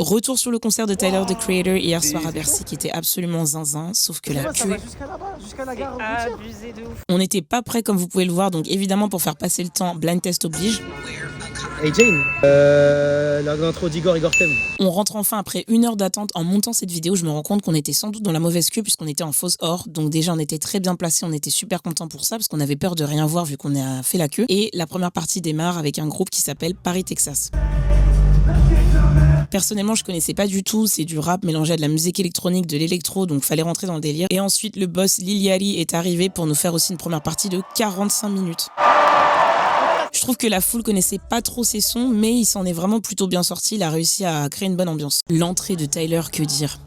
Retour sur le concert de Tyler, The Creator, hier soir à Bercy, qui était absolument zinzin, sauf que la queue... Jusqu'à la gare routière. Abusé de ouf. On n'était pas prêts comme vous pouvez le voir, donc évidemment pour faire passer le temps, blind test oblige. Hey Jane, l'intro d'Igor Tem. On rentre enfin après 1 heure d'attente. En montant cette vidéo, je me rends compte qu'on était sans doute dans la mauvaise queue puisqu'on était en fausse or. Donc déjà, on était très bien placés, on était super contents pour ça parce qu'on avait peur de rien voir vu qu'on a fait la queue. Et la première partie démarre avec un groupe qui s'appelle Paris, Texas. Personnellement, je connaissais pas du tout, c'est du rap mélangé à de la musique électronique, de l'électro, donc fallait rentrer dans le délire. Et ensuite, le boss Lil Yachty est arrivé pour nous faire aussi une première partie de 45 minutes. Je trouve que la foule connaissait pas trop ses sons, mais il s'en est vraiment plutôt bien sorti, il a réussi à créer une bonne ambiance. L'entrée de Tyler, que dire ?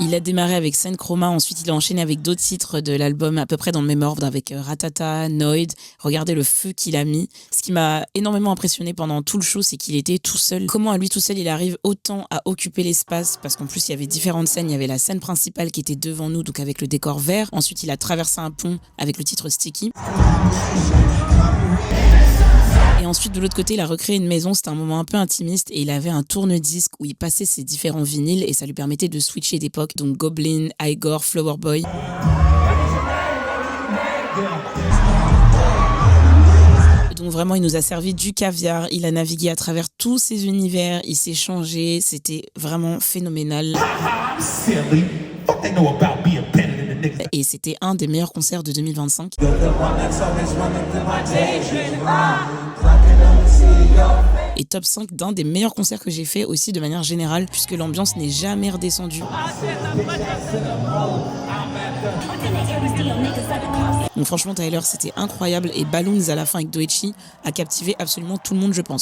Il a démarré avec Scène Chroma, ensuite il a enchaîné avec d'autres titres de l'album à peu près dans le même ordre avec Ratata, Noid. Regardez le feu qu'il a mis. Ce qui m'a énormément impressionné pendant tout le show, c'est qu'il était tout seul. Comment à lui tout seul il arrive autant à occuper l'espace, parce qu'en plus il y avait différentes scènes. Il y avait la scène principale qui était devant nous, donc avec le décor vert. Ensuite il a traversé un pont avec le titre Sticky. Et ensuite, de l'autre côté, il a recréé une maison. C'était un moment un peu intimiste et il avait un tourne-disque où il passait ses différents vinyles et ça lui permettait de switcher d'époque. Donc Goblin, Igor, Flower Boy. Donc vraiment, il nous a servi du caviar. Il a navigué à travers tous ces univers. Il s'est changé. C'était vraiment phénoménal. Et c'était un des meilleurs concerts de 2025. Et top 5 d'un des meilleurs concerts que j'ai fait aussi de manière générale, puisque l'ambiance n'est jamais redescendue. Donc franchement Tyler, c'était incroyable, et Balloons à la fin avec Doechii a captivé absolument tout le monde, je pense.